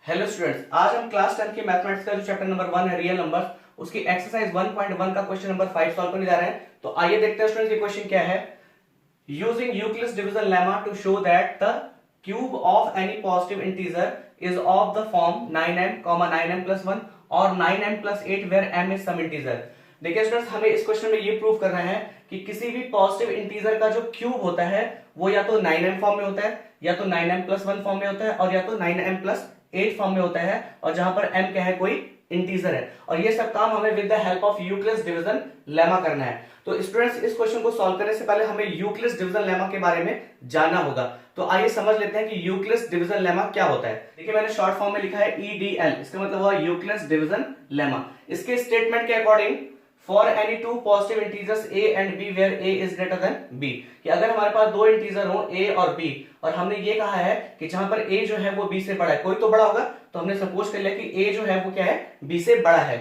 Hello students, आज हम class 10 की मैथमेटिक्स का जो चैप्टर नंबर 1 है रियल नंबर्स, उसकी एक्सरसाइज 1.1 का क्वेश्चन नंबर 5 सॉल्व करने जा रहे हैं। तो आइए देखते हैं स्टूडेंट्स ये क्वेश्चन क्या है। Using Euclid's division lemma to show that the cube of any positive integer is of the form 9m, 9m plus 1 और 9m plus 8 where m is some integer. देखिए स्टूडेंट्स, हमें इस क्वेश्चन में ये prove करना है कि किसी भी पॉजिटिव इंटीजर का जो क्यूब होता है वो या तो 9m फॉर्म में होता है, या तो 9m plus 1 फॉर्म में होता है, और या तो 9m plus 8 फॉर्म में होता है, और जहां पर m क्या है, कोई इंटीजर है। और ये सब काम हमें with the help of Euclid's division lemma करना है। तो स्टूडेंट्स, इस क्वेश्चन को सॉल्व करने से पहले हमें यूक्लिड्स डिवीजन लेमा के बारे में जानना होगा। तो आइए समझ लेते हैं कि यूक्लिड्स डिवीजन लेमा क्या होता है। देखिए मैंने शॉर्ट फॉर्म में लिखा है EDL, इसका मतलब हुआ यूक्लिड्स डिवीजन लेमा। इसके स्टेटमेंट के according for any two positive integers a and b where a is greater than b, कि अगर हमारे पास दो इंटीजर हो a और b, और हमने ये कहा है कि जहां पर a जो है वो b से बड़ा है, कोई तो बड़ा होगा, तो हमने सपोज कर लिया कि a जो है वो क्या है, b से बड़ा है।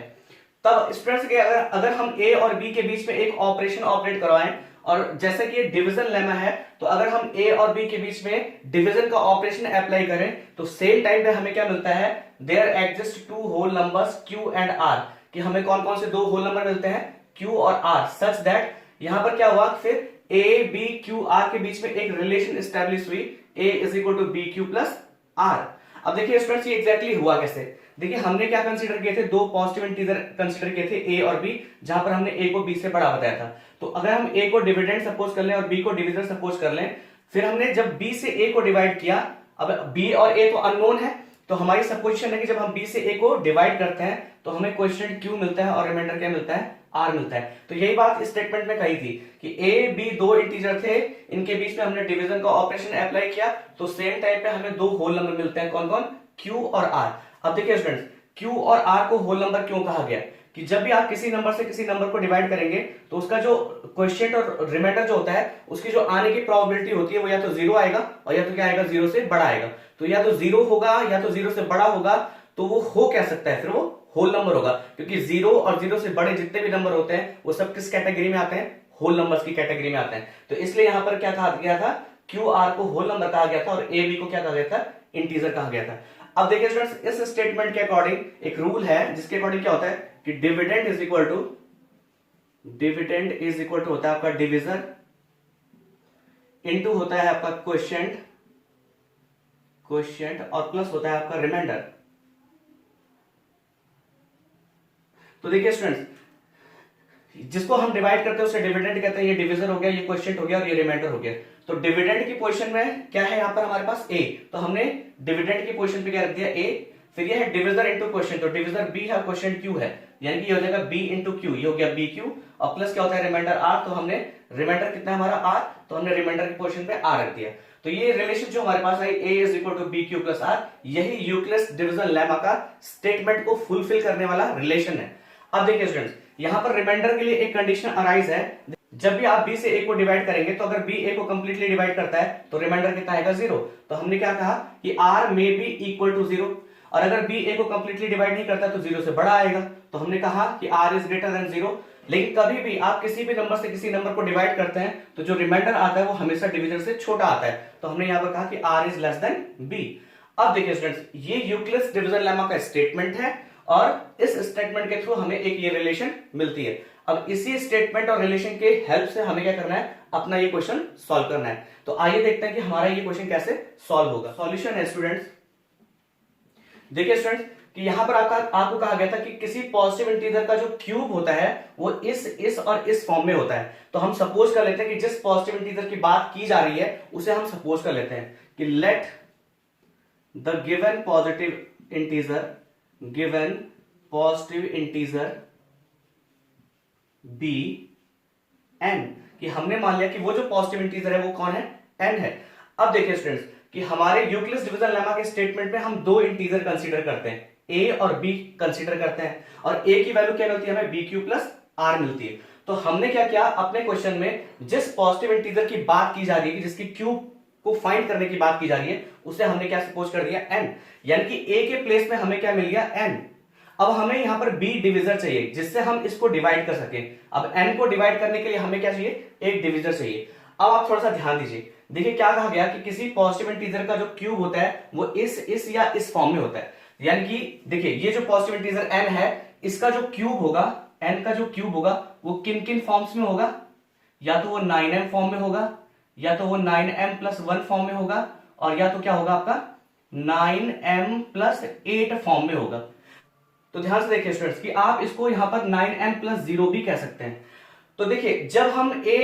तब स्टूडेंट्स के अगर हम a और b के बीच में एक ऑपरेशन ऑपरेट करवाएं, और जैसे कि ये डिवीजन लेमा है, तो अगर हम a और b के बीच में डिवीजन का ऑपरेशन अप्लाई करें तो सेम टाइम पे हमें क्या मिलता है, there exist two whole numbers q and r, कि हमें कौन कौन से दो होल नंबर मिलते हैं, q और r, सच दैट यहां पर क्या हुआ, फिर a b q r के बीच में एक रिलेशन एस्टेब्लिश हुई, a is equal to B Q plus r। अब देखिए स्टूडेंट्स, ये एग्जैक्टली हुआ कैसे। देखिए हमने क्या कंसीडर किए थे, दो पॉजिटिव इंटीजर कंसीडर किए थे a और b, जहां पर हमने a को b से बड़ा बताया था। तो अगर हम a को डिविडेंड सपोज कर लें और b को डिविजन सपोज कर लें, फिर हमने जब b से a को डिवाइड किया, अब b और a तो अननोन है, तो हमारी सपोजिशन है कि जब हम b से a को डिवाइड करते हैं तो हमें क्वेश्चन q मिलता है और रिमाइंडर क्या मिलता है, r मिलता है। तो यही बात इस स्टेटमेंट में कही थी कि a b दो इंटीजर थे, इनके बीच में हमने डिवीजन का ऑपरेशन अप्लाई किया, तो सेम टाइम पे हमें दो होल नंबर मिलते हैं, कौन कौन, q और r। अब देखिए स्टूडेंट्स, q और r को होल नंबर क्यों कहा गया, कि जब भी आप किसी नंबर से किसी नंबर को डिवाइड करेंगे तो उसका जो क्वोशिएंट और रिमाइंडर जो होता है, उसकी जो आने की प्रोबेबिलिटी होती है वो या तो जीरो आएगा और या तो क्या आएगा, जीरो से बड़ा आएगा। तो या तो जीरो होगा या तो जीरो से बड़ा होगा, तो वो हो क्या सकता है, फिर वो होल नंबर होगा, क्योंकि जीरो और जीरो से बड़े जितने भी नंबर होते हैं वो सब किस कैटेगरी में आते हैं, होल नंबर्स की कैटेगरी में आते हैं। तो इसलिए यहां पर क्या कहा गया था, क्यू आर को होल नंबर कहा गया था और ए बी को क्या कहा गया था, इंटीजर कहा गया था। अब देखिए स्टूडेंट्स, इस स्टेटमेंट के अकॉर्डिंग एक रूल है जिसके अकॉर्डिंग क्या होता है कि डिविडेंड इज इक्वल टू होता है आपका डिविजन इनटू होता है आपका क्वोशिएंट और प्लस होता है आपका रिमाइंडर। तो देखिए स्टूडेंट्स, जिसको हम डिवाइड करते हैं उसे डिविडेंड कहते हैं, ये डिविजन हो गया, ये क्वोशिएंट हो गया और ये रिमाइंडर हो गया। तो डिविडेंड की पोजीशन में क्या है, यहां पर हमारे पास a, तो हमने डिविडेंड की पोजीशन पे क्या रख दिया, a। फिर ये है डिविजर इनटू क्वोशिएंट, तो डिविजर b है, क्वोशिएंट q है, यानी कि ये हो जाएगा b इनटू q, ये हो गया b q, और प्लस क्या होता है, रिमाइंडर r। तो हमने रिमाइंडर कितना है हमारा r, तो हमने रिमाइंडर की पोजीशन पे r रख दिया। तो ये रिलेशन जो हमारे पास है a is equal to B Q plus r, यही यूक्लिड्स डिवीजन लेमा का स्टेटमेंट को फुलफिल करने वाला रिलेशन है। अब देखिए स्टूडेंट्स, यहां पर रिमाइंडर के लिए एक कंडीशन अराइज है, जब भी आप b से a को डिवाइड करेंगे तो अगर b a को कंप्लीटली डिवाइड करता है तो रिमाइंडर कितना आएगा, जीरो। तो हमने क्या कहा कि r में बी इक्वल टू जीरो, और अगर b a को कंप्लीटली डिवाइड नहीं करता तो जीरो से बड़ा आएगा, तो हमने कहा कि r is greater than zero. लेकिन कभी भी आप किसी भी नंबर से किसी नंबर को डिवाइड करते हैं तो जो रिमाइंडर आता है वो हमेशा डिवीजन से छोटा आता है, तो हमने यहां पर कहा कि r is less than b। अब देखिए स्टूडेंट्स, ये यूक्लिड्स डिवीजन लेमा का स्टेटमेंट है और इस स्टेटमेंट के थ्रू हमें एक ये रिलेशन मिलती है। अब इसी स्टेटमेंट और रिलेशन के हेल्प से हमें क्या करना है, अपना ये क्वेश्चन सॉल्व करना है। तो आइए देखते हैं कि हमारा ये क्वेश्चन कैसे सॉल्व होगा। सॉल्यूशन है स्टूडेंट्स, देखिए स्टूडेंट्स कि यहां पर आपको कहा गया था कि किसी पॉजिटिव इंटीजर का जो क्यूब होता है वो इस और इस फॉर्म में होता है। तो हम सपोज कर लेते हैं कि जिस पॉजिटिव इंटीजर की बात की जा रही है उसे हम सपोज कर लेते हैं कि let the given positive integer B n, कि हमने मान लिया कि वो जो पॉजिटिव इंटीजर है वो कौन है, n है। अब देखिए स्टूडेंट्स कि हमारे यूक्लिड्स डिवीजन लेमा के स्टेटमेंट में हम दो इंटीजर कंसीडर करते हैं, a और b कंसीडर करते हैं, और a की वैल्यू क्या मिलती है हमें, b क्यू प्लस r मिलती है। तो हमने क्या किया, अपने क्वेश्चन में जिस पॉजिटिव इंटीजर की बात की जा रही है, जिसकी क्यूब को फाइंड करने की बात की जा रही है, उसे हमने क्या सपोज कर दिया, n, यानी कि a के प्लेस में हमें क्या मिल गया, n। अब हमें यहां पर b डिविजर चाहिए जिससे हम इसको डिवाइड कर सकें। अब n को डिवाइड करने के लिए हमें क्या चाहिए, एक डिविजर चाहिए। अब आप थोड़ा सा ध्यान दीजिए, देखिए क्या कहा गया कि किसी पॉजिटिव इंटीजर का जो क्यूब होता है वो इस या इस फॉर्म में होता है। यानी कि देखिए ये जो पॉजिटिव इंटीजर n है, इसका जो क्यूब होगा, n का जो क्यूब होगा वो किन किन फॉर्म्स में होगा, या तो वो 9m फॉर्म में होगा, या तो वो 9m प्लस 1 फॉर्म में होगा, और या तो क्या होगा आपका 9m प्लस 8 फॉर्म में होगा। तो ध्यान से देखिए स्टूडेंट्स कि आप इसको यहां पर 9m प्लस 0 भी कह सकते हैं। तो देखिए जब हम a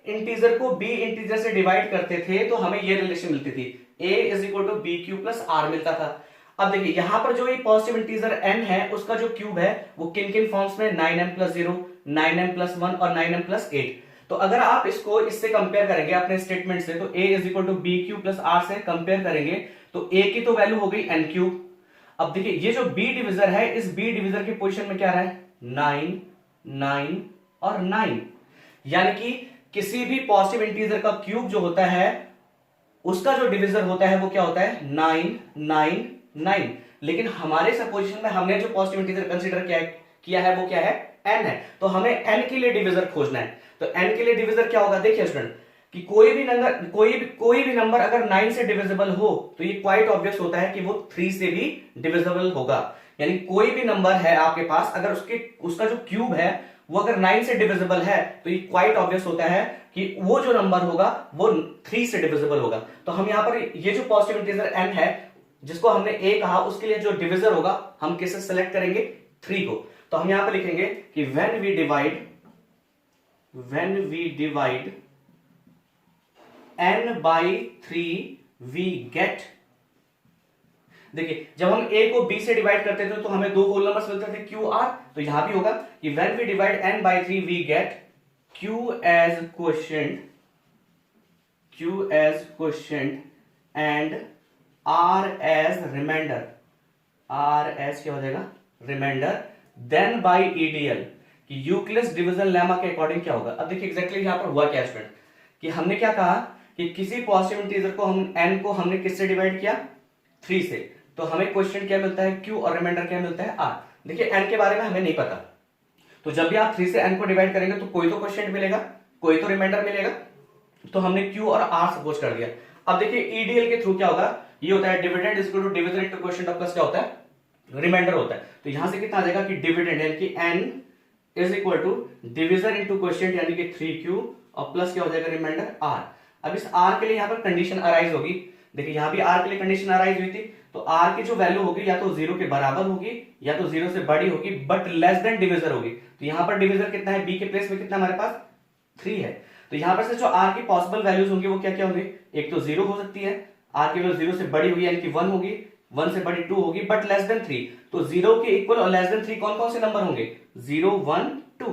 इंटीजर को b इंटीजर से डिवाइड करते थे तो हमें ये रिलेशन मिलती थी, a is equal to B Q plus R मिलता था। अब देखिए यहां पर जो ये पॉजिटिव इंटीजर n है उसका जो क्यूब है वो किन किन फॉर्म्स में, 9m प्लस 0, 9m प्लस 1 और 9m प्लस 8। तो अगर आप इसको इससे कंपेयर करेंगे अपने स्टेटमेंट से, तो a is equal to B Q plus R से कंपेयर करेंगे तो a की तो वैल्यू हो गई n क्यूब। अब देखिए ये जो b डिविजर है, इस b डिविजर की पोजीशन में क्या रहा है, 9, 9 और 9। यानी कि किसी भी पॉजिटिव इंटीजर का क्यूब जो होता है उसका जो डिविजर होता है वो क्या होता है, 9, 9, 9। लेकिन हमारे सपोजिशन में हमने जो पॉजिटिव इंटीजर कंसीडर किया है वो क्या है, n है। तो हमें n के लिए डिविजर खोजना है। तो n के लिए डिविजर क्या होगा, देखिए स्टूडेंट कि कोई भी नंबर अगर 9 से डिविजिबल हो तो ये क्वाइट ऑब्वियस होता है कि वो 3 से भी डिविजिबल होगा। यानी कोई भी नंबर है आपके पास, अगर उसका जो क्यूब है वो अगर 9 से डिविजिबल है तो ये क्वाइट ऑब्वियस होता है कि वो जो नंबर होगा वो 3 से डिविजिबल होगा। तो हम यहां पर ये जो पॉजिटिव इंटीजर n है जिसको हमने a कहा, उसके लिए जो डिविजर होगा हम किसे सेलेक्ट करेंगे, 3 को। तो हम यहां पर लिखेंगे कि when we divide n by 3 we get, देखिए जब हम a को b से डिवाइड करते थे तो हमें दो होल नंबर्स मिलते थे q r। तो यहां भी होगा कि when we divide n by 3 we get q as quotient and r as remainder, r as क्या हो जाएगा, रिमाइंडर, देन बाय ईडीएल कि यूक्लिड्स डिवीजन लेमा के अकॉर्डिंग क्या होगा। अब देखिए एग्जैक्टली यहां पर हुआ क्या स्टूडेंट कि हमने क्या कहा कि किसी पॉजिटिव इंटीजर को हम n को हमने किससे डिवाइड किया, 3 से। तो हमें क्वेश्चन क्या मिलता है, q, और रिमाइंडर क्या मिलता है, r। देखिए n के बारे में हमें नहीं पता, तो जब भी आप 3 से n को डिवाइड करेंगे तो कोई तो क्वेश्चन मिलेगा, कोई तो रिमाइंडर मिलेगा। तो हमने q और r सपोज कर दिया। अब देखिए ईडीएल के थ्रू क्या होगा, ये होता है dividend is equal to division into quotient of plus क्या होता है, रिमाइंडर होता है। तो यहां से कितना आ जाएगा कि डिविडेंड यानी कि n is equal to division into quotient यानी कि 3q और प्लस क्या हो जाएगा, रिमाइंडर r। अब इस r के लिए यहां पर कंडीशन अराइज होगी। देखिए यहां भी r के लिए कंडीशन अराइज हुई थी, तो r की जो वैल्यू होगी या तो 0 के बराबर होगी या तो 0 से बड़ी होगी, बट लेस देन डिविजर होगी। तो यहां पर डिविजर कितना है, b के प्लेस में कितना हमारे पास 3 है। तो यहां पर से जो r की पॉसिबल वैल्यूज होंगी वो क्या क्या होंगी, एक तो 0 हो सकती है, r की वैल्यू 0 से बड़ी होगी यानी कि 1 होगी, 1 से बड़ी 2 होगी, बट लेस देन 3। तो 0 के इक्वल और लेस देन 3 कौन कौन से नंबर होंगे, 0, 1, 2।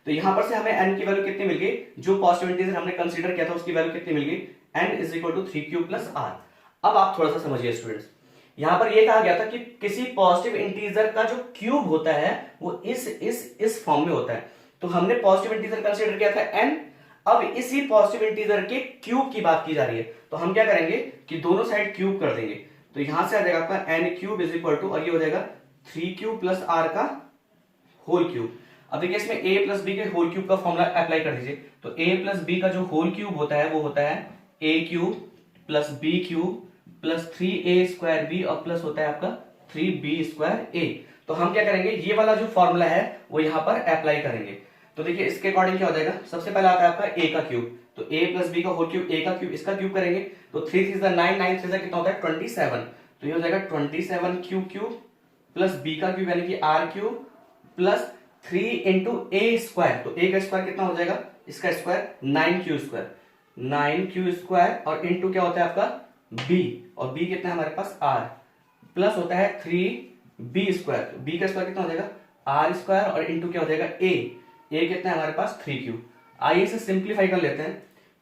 तो यहां पर से हमें n की वैल्यू कितनी मिल गई, जो पॉजिटिव इंटीजर हमने कंसीडर किया था उसकी वैल्यू कितनी मिल गई, n is equal to 3q plus r। अब आप थोड़ा सा समझिए स्टूडेंट्स, यहां पर यह कहा गया था कि किसी पॉजिटिव इंटीजर का जो क्यूब होता है वो इस फॉर्म में होता है। तो हमने पॉजिटिव इंटीजर कंसीडर किया था n, अब इसी पॉजिटिव इंटीजर के क्यूब की बात की जा रही है। तो हम क्या करेंगे कि दोनों साइड क्यूब कर देंगे। तो यहां से आ जाएगा आपका n cube is equal to, और ये हो जाएगा 3q प्लस r का होल क्यूब। अब देखिए इसमें a प्लस b के होल क्यूब का फॉर्मूला अप्लाई कर दीजिए। तो a प्लस b का जो होल क्यूब होता है वो होता है a cube plus b cube plus 3a square b और प्लस होता है आपका 3b स्क्वायर a। तो हम क्या करेंगे, ये वाला जो फॉर्मूला है वो यहां पर अप्लाई करेंगे। तो देखिए इसके अकॉर्डिंग क्या हो जाएगा, सबसे पहले आता है आपका a का क्यूब, तो a प्लस b का होल क्यूब, a का क्यूब, इसका क्यूब करेंगे तो 3 3 9 9 3 कितना होता है 27। तो ये हो जाएगा 27 क्यूब क्यूब प्लस b का क्यूब यानी कि r cube plus 3 into a square. तो a का स्क्वायर कितना हो जाएगा, इसका square 9q square, 9q square और इंटू क्या होता है आपका b, और b कितना है हमारे पास r, प्लस होता है 3b स्क्वायर। तो b का स्क्वायर कितना हो जाएगा r स्क्वायर और इंटू क्या हो जाएगा a कितना है हमारे पास 3q। आइए इसे सिंप्लीफाई कर लेते हैं।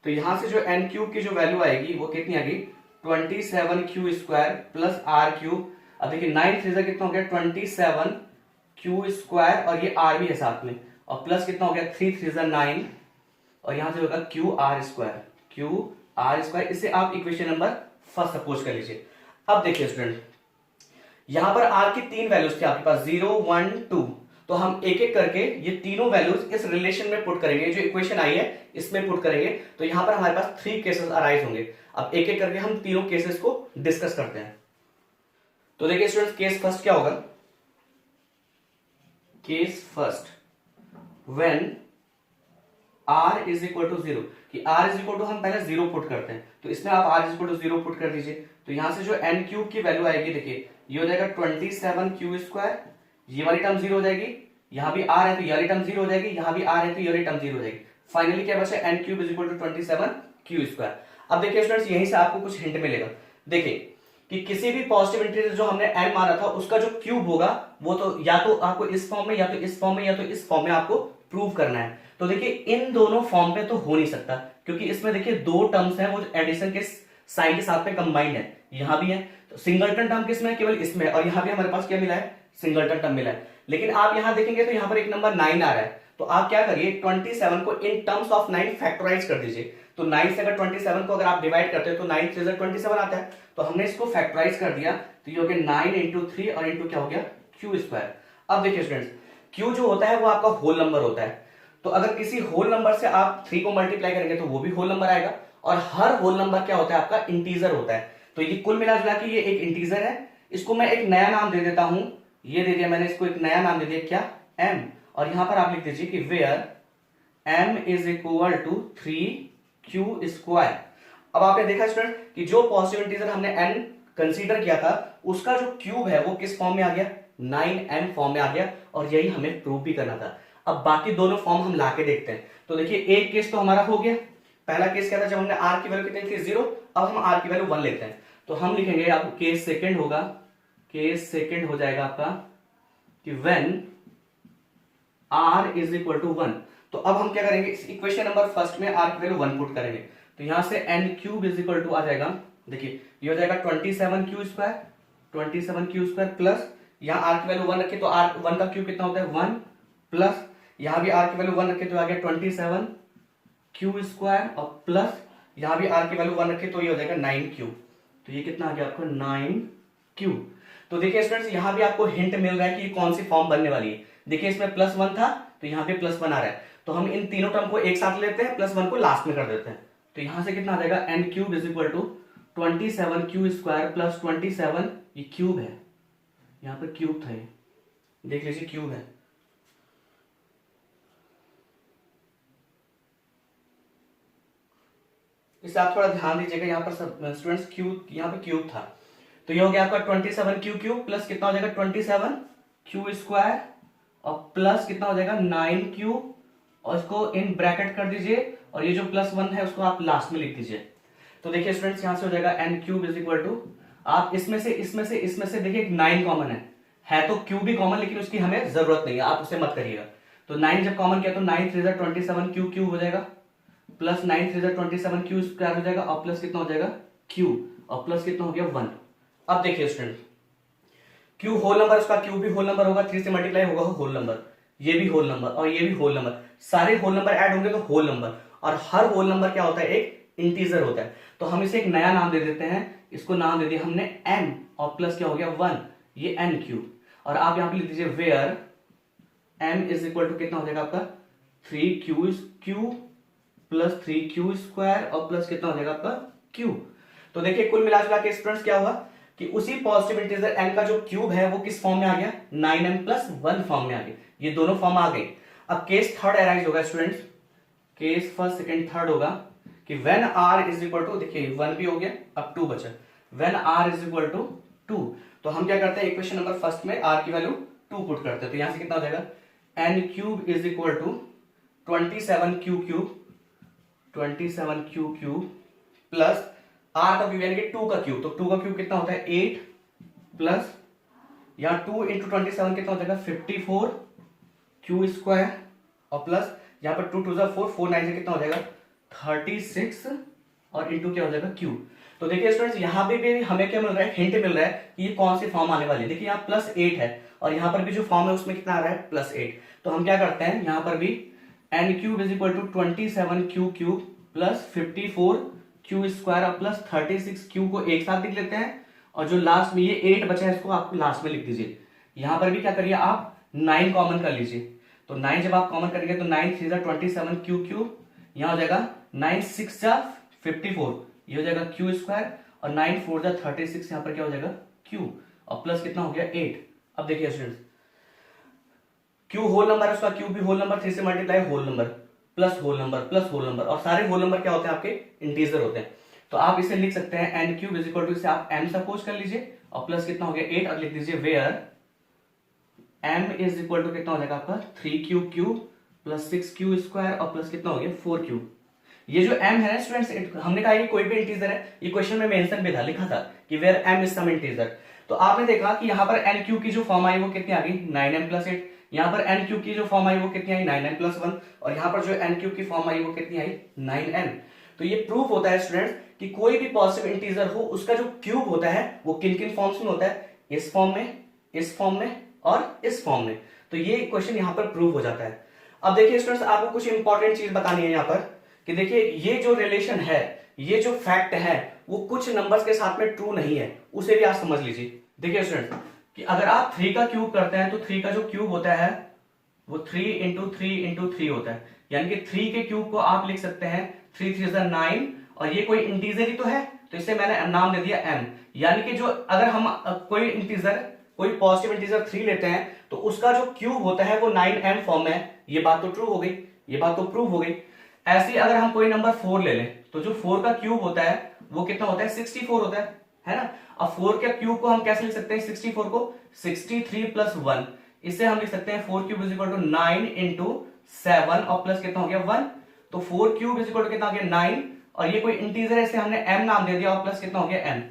तो यहां से जो n क्यूब की जो वैल्यू आएगी वो कितनी आ गई 27q square plus r cube. अब देखिए 9 3 कितना हो गया 27q स्क्वायर और ये r भी है साथ में, और प्लस कितना हो गया 3 3 9 और यहां से होगा qr स्क्वायर। इसे आप इक्वेशन नंबर फर्स्ट सपोज कर लीजिए। अब देखिए स्टूडेंट यहां पर r की 3 वैल्यूज थी आपके पास 0, 1, 2। तो हम एक एक करके ये तीनों वैल्यूज इस रिलेशन में पुट करेंगे, जो इक्वेशन आई है इसमें पुट करेंगे। तो यहां पर हमारे पास 3 केसेस अराइज होंगे। अब एक एक करके हम तीनों केसेस को डिस्कस करते हैं। तो देखिए स्टूडेंट्स, केस फर्स्ट क्या होगा, case first when r is equal to zero, कि r इज इक्वल टू हम पहले जीरो पुट करते हैं, तो इसमें आप r is equal to zero put कर दीजिए। तो यहां से जो n क्यूब की वैल्यू आएगी, देखिए ये हो जाएगा 27 क्यू स्क्वायर, ये वाली टर्म जीरो हो जाएगी, यहां भी r है तो ये वाली टर्म जीरो हो जाएगी, यहां भी r है तो ये वाली टर्म जीरो हो जाएगी। फाइनली क्या बचा, n cube is equal to 27 Q square. अब देखिए स्टूडेंट्स, यहीं से आपको कुछ हिंट मिलेगा। देखिए कि किसी भी पॉजिटिव इंटीजर जो हमने n माना था उसका जो क्यूब होगा वो तो या तो आपको इस फॉर्म में या तो इस फॉर्म में या तो इस फॉर्म में आपको प्रूव करना है। तो देखिए इन दोनों फॉर्म पे तो हो नहीं सकता, क्योंकि इसमें देखिए दो टर्म्स हैं वो एडिशन के साइन के साथ में कंबाइंड है, यहां भी है। तो सिंगलटन टर्म किसमें है, केवल इसमें है, और यहां भी हमारे पास क्या मिला है, सिंगलटन टर्म मिला है। लेकिन आप यहां देखेंगे तो यहां पर एक नंबर 9 आ रहा है, तो आप क्या करिए 27 को इन टर्म्स ऑफ 9 फैक्टराइज कर दीजिए। तो 9 से अगर 27 को अगर आप डिवाइड करते हो तो 9 से 27 आता है, तो हमने इसको फैक्टराइज कर दिया, तो ये हो गया 9 इंटू 3 और इंटू क्या हो गया, क्यू स्क्वायर। अब देखिए स्टूडेंट्स, क्यू जो होता है वो आपका होल नंबर होता है, तो अगर किसी होल नंबर से आप 3 को मल्टीप्लाई करेंगे तो वो भी होल नंबर आएगा, और हर होल नंबर क्या होता है, आपका इंटीजर होता है। तो ये कुल मिला जुला के ये एक इंटीजर है, इसको मैं एक नया नाम दे देता हूं, ये दे दिया मैंने इसको एक नया नाम दे दिया, क्या, m, और यहां पर आप लिख दीजिए कि where m is equal to 3q square. अब आपने देखा स्टूडेंट कि जो पॉजिटिव इंटीजर हमने n कंसीडर किया था उसका जो क्यूब है वो किस फॉर्म में आ गया, 9m फॉर्म में आ गया, और यही हमें प्रूव भी करना था। अब बाकी दोनों फॉर्म हम लाके देखते हैं। तो देखिए एक केस तो हमारा हो गया, पहला केस क्या था, जब हमने r की वैल्यू कितनी थी, 0, अब हम r की वैल्यू 1 लेते हैं। तो हम लिखेंगे, अब केस सेकंड होगा, केस सेकंड हो जाएगा आपका कि when r is equal to 1। तो अब हम क्या करेंगे, इस इक्वेशन नंबर फर्स्ट में r की वैल्यू 1 पुट करेंगे, तो यहां से n cube is equal to आ जाएगा, देखिए ये हो जाएगा 27 Q square, 27 Q square plus यहां r की वैल्यू 1 रखे तो r 1 का क्यूब कितना होता है, 1, प्लस यहां भी r की वैल्यू 1 रखे तो आ गया 27 क्यू स्क्वायर, और प्लस यहां भी r की वैल्यू 1 रखे तो ये हो जाएगा 9 क्यू। तो ये कितना आ गया आपको, 9 क्यू। तो देखिए स्टूडेंट्स, यहां भी आपको हिंट मिल रहा है कि ये कौन सी फॉर्म बनने वाली है। देखिए इसमें +1 था तो यहां पे +1 आ रहा है, तो हम इन तीनों टर्म को एक साथ लेते हैं, +1 को लास्ट में कर देते हैं। तो यहां से कितना आ जाएगा, n cube is equal to 27 Q square plus 27, ये क्यूब है, यहां पर क्यूब था, ये देख लीजिए क्यूब है। इससे आप थोड़ा ध्यान दीजिएगा, यहाँ पर सब स्टूडेंट्स क्यूब, यहाँ पे क्यूब था, तो ये हो गया आपका 27 क्यू क्यूब प्लस कितना हो जाएगा 27 क्यू स्क्वायर, और प्लस कितना हो जाएगा 9 क्यूब, और इसको इन ब्रैकेट कर दीजिए, और ये जो +1 है उसको आप लास्ट में लिख दीजिए। तो देखिए स्टूडेंट्स, यहां से हो जाएगा n cube is equal to, आप इसमें से देखिए एक 9 कॉमन है तो क्यूब भी कॉमन, लेकिन उसकी हमें जरूरत नहीं है, आप उसे मत करिएगा। तो 9 जब कॉमन किया तो 9 3 27 क्यू क्यूब हो जाएगा, प्लस 9 3 27 क्यू स्क्वायर हो जाएगा, और प्लस कितना हो जाएगा क्यू, और प्लस कितना हो गया 1। अब देखिए स्टूडेंट, क्यू होल नंबर, उसका क्यू भी होल नंबर होगा, 3 से मल्टीप्लाई होगा होल नंबर, ये भी होल नंबर और ये भी होल नंबर, सारे होल नंबर ऐड होंगे तो होल नंबर, और हर होल नंबर क्या होता है, एक इंटीजर होता है। तो हम इसे एक नया नाम दे देते हैं, इसको नाम दे दिया हमने n, और प्लस क्या हो गया 1, ये n क्यूब, और आप यहां पे लिख दीजिए where m is equal to कितना हो जाएगा आपका 3q cube plus 3q square, और प्लस कितना हो जाएगा आपका q। तो देखिए कुल मिला जुला के स्टूडेंट्स क्या हुआ कि उसी पॉजिटिव इंटीजर n का जो क्यूब है वो किस फॉर्म में आ गया, 9m प्लस 1 फॉर्म में आ गया, ये दोनों फॉर्म आ गई। अब केस थर्ड अराइज होगा students, case first second third होगा कि when r is equal to, देखिए 1 भी हो गया, अब 2 बचा, when r is equal to 2, तो हम क्या करते हैं, इक्वेशन नंबर फर्स्ट में r की वैल्यू 2 पुट करते हैं, तो यहां से कितना हो जाएगा n cube is equal to 27 Q cube, 27 Q cube plus r का क्यूब यानी कि 2 का क्यूब, तो 2 का क्यूब कितना होता है 8, प्लस यहां 2 इंटू 27 कितना हो जाएगा 54 क्यू स्क्वायर, और प्लस यहां पर 2 2 4, 4 9 से कितना हो जाएगा 36, और इंटू क्या हो जाएगा क्यू। तो देखिए स्टूडेंट्स, यहां पे भी हमें क्या मिल रहा है, हिंट मिल रहा है कि ये कौन सी फॉर्म आने वाली है। देखिए यहाँ +8 है, और यहां पर भी जो फॉर्म है उसमें कितना आ रहा है +8, तो हम क्या करते हैं, यहां पर भी n cube is equal to 27 Q cube plus 54 Q square, और प्लस 36 क्यू को एक साथ लिख लेते हैं, और जो लास्ट में ये 8 बचा है इसको आप लास्ट में लिख दीजिए। यहां पर भी क्या करिए, आप 9 कॉमन कर लीजिए, तो 9 जब आप कॉमन करेंगे तो 9 3 27 क्यू क्यूब, यहां हो जाएगा 9 6 54, ये हो जाएगा क्यू स्क्वायर, और 9 4 36, यहां पर क्या हो जाएगा क्यू, और प्लस कितना हो गया 8। अब देखिए स्टूडेंट्स, क्यू होल नंबर है, उसका क्यू भी होल नंबर, 3 से multiply whole number plus whole number plus whole number, और सारे होल नंबर क्या होते हैं आपके इंटीजर होते हैं। तो आप इसे लिख सकते हैं N cube is equal to, इसे आप एम सपोज कर लीजिए और प्लस कितना हो गया 8, और लिख दीजिए where M is equal to कितना हो जाएगा आपका 3 क्यूब प्लस 6 क्यू स्क्वायर और प्लस कितना हो गया 4 क्यूब। ये जो m है स्टूडेंट्स, हमने कहा ये कोई भी इंटीजर है, ये क्वेश्चन में मेंशन भी था, लिखा था कि where m is some integer. तो आपने देखा कि यहाँ पर n क्यू की जो फॉर्म आई वो कितनी आ गई 9m प्लस 8, यहाँ पर n क्यू की जो फॉर्म आई वो कितनी आई 9m प्लस 1, और यहाँ पर जो n क्यू की फॉर्म आई वो कितनी आई 9n। तो ये प्रूफ होता है स्टूडेंट्स कि कोई भी पॉजिटिव इंटीजर हो उसका जो क्यूब होता है वो किन किन फॉर्म्स में होता है, इस फॉर्म में, इस फॉर्म में और इस फॉर्म में। तो ये क्वेश्चन यहाँ पर प्रूव हो जाता है। अब देखिए स्टूडेंट्स, आपको कुछ इंपॉर्टेंट चीज बतानी है यहाँ पर कि देखिए ये जो रिलेशन है, ये जो फैक्ट है वो कुछ नंबर्स के साथ में ट्रू नहीं है, उसे भी आप समझ लीजिए। देखिए स्टूडेंट्स कि अगर आप 3 का क्यूब करते हैं तो 3 का जो क्यूब होता है वो 3 इंटू 3 इंटू 3 होता है, यानी कि 3 के क्यूब को आप लिख सकते हैं 3 3 9, और ये कोई इंटीजर ही तो है, तो इसे मैंने नाम दे दिया m। यानी कि जो अगर हम कोई इंटीजर, कोई पॉजिटिव इंटीजर 3 लेते हैं तो उसका जो क्यूब होता है वो 9m फॉर्म में है। ये बात तो ट्रू हो गई, ये बात तो प्रूव हो गई। ऐसे अगर हम कोई नंबर 4 ले लें तो जो 4 का क्यूब होता है वो कितना होता है 64 होता है ना। अब 4 के क्यूब को हम कैसे लिख सकते हैं 64 को 63 प्लस 1, इससे हम लिख सकते हैं 4 cube is equal to 9 into 7 और प्लस कितना हो गया 1। तो 4 क्यूब इज इक्वल टू कितना हो गया 9, और ये कोई इंटीजर है इसे हमने m नाम दे दिया और प्लस कितना हो गया m।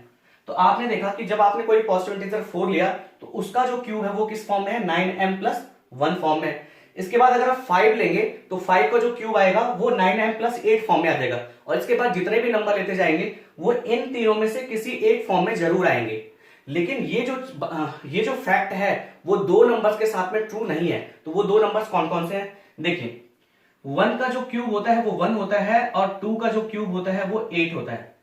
तो आपने देखा कि जब आपने कोई पॉजिटिव इंटीजर 4 लिया तो उसका जो क्यूब है वो किस फॉर्म में है 9m प्लस 1 फॉर्म में। इसके बाद अगर आप 5 लेंगे तो 5 का जो क्यूब आएगा वो 9m प्लस 8 फॉर्म में आ जाएगा, और इसके बाद जितने भी नंबर लेते जाएंगे वो इन तीनों में से किसी एक फॉर्म में जरूर आएंगे। लेकिन ये जो फैक्ट है वो दो नंबर्स के साथ में ट्रू नहीं है। तो वो दो नंबर्स कौन कौन से हैं, देखिए 1 का जो क्यूब होता है वो 1 होता है और 2 का जो क्यूब होता है वो 8 होता है।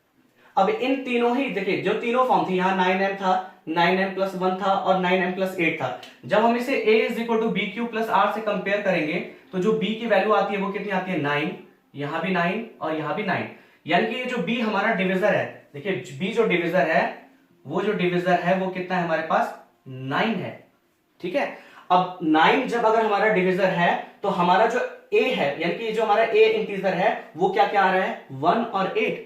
अब इन तीनों ही देखिए जो तीनों फॉर्म थी, यहाँ 9m था, 9m प्लस 1 था और 9m प्लस 8 था। जब हम इसे a is equal to B Q plus R से कंपेयर करेंगे तो जो b की वैल्यू आती है वो कितनी आती है 9, यहाँ भी 9 और यहाँ भी 9, यानी कि ये जो b हमारा डिविजर है, देखिए b जो डिविजर है वो जो डिविजर है वो कितना है हमारे पास 9 है। ठीक है, अब 9 जब अगर हमारा डिविजर है तो हमारा जो a है, यानी कि जो हमारा a इंटीजर है वो क्या क्या आ रहा है 1 और 8।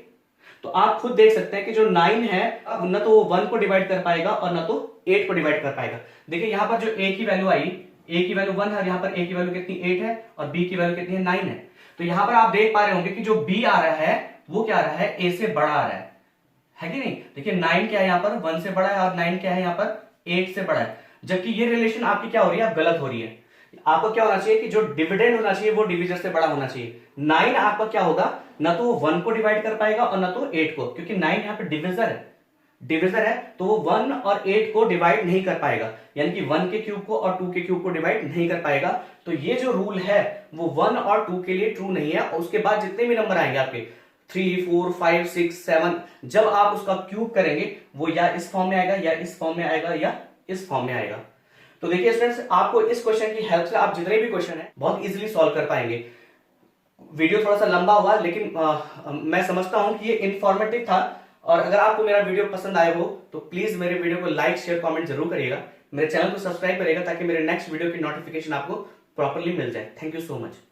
तो आप खुद देख सकते हैं कि जो 9 है न तो वो 1 को डिवाइड कर पाएगा और न तो 8 को डिवाइड कर पाएगा। देखिए यहां पर जो a की वैल्यू आई, a की वैल्यू 1 है, यहां पर a की वैल्यू कितनी 8 है और b की वैल्यू कितनी है 9 है। तो यहां पर आप देख पा रहे होंगे कि जो b आ रहा है वो क्या आ रहा है a से बड़ा आ रहा है कि नहीं। देखिए 9 क्या है यहाँ पर 1 से बड़ा है और 9 क्या है यहाँ पर 8 से बड़ा है, जबकि ये रिलेशन आपकी क्या हो रही है, गलत हो रही है। आपको क्या होना चाहिए कि जो डिविडेंड होना चाहिए वो डिविजर से बड़ा होना चाहिए। 9 आपका क्या होगा, ना तो वो 1 को डिवाइड कर पाएगा और ना तो 8 को, क्योंकि 9 यहाँ पे डिविजर है तो वो 1 और 8 को डिवाइड नहीं कर पाएगा, यानी कि 1 के क्यूब को और 2 के क्यूब को डिवाइड नहीं कर पाएगा। तो ये जो रूल है वो 1 और 2 के लिए ट्रू नहीं है। और उसके बाद जितने भी नंबर आएंगे आपके 3 4 5 6 7, जब आप उसका क्यूब करेंगे वो या इस फॉर्म में आएगा या इस फॉर्म में आएगा या इस फॉर्म में आएगा। तो देखिए स्टूडेंट्स, आपको इस क्वेश्चन की हेल्प से आप जितने भी क्वेश्चन है बहुत इजीली सॉल्व कर पाएंगे। वीडियो थोड़ा सा लंबा हुआ लेकिन मैं समझता हूं कि ये इंफॉर्मेटिव था, और अगर आपको मेरा वीडियो पसंद आया हो तो प्लीज मेरे वीडियो को लाइक शेयर कमेंट जरूर करिएगा, मेरे चैनल को सब्सक्राइब करिएगा ताकि मेरे नेक्स्ट वीडियो की नोटिफिकेशन आपको प्रॉपरली मिल जाए। Thank you so much.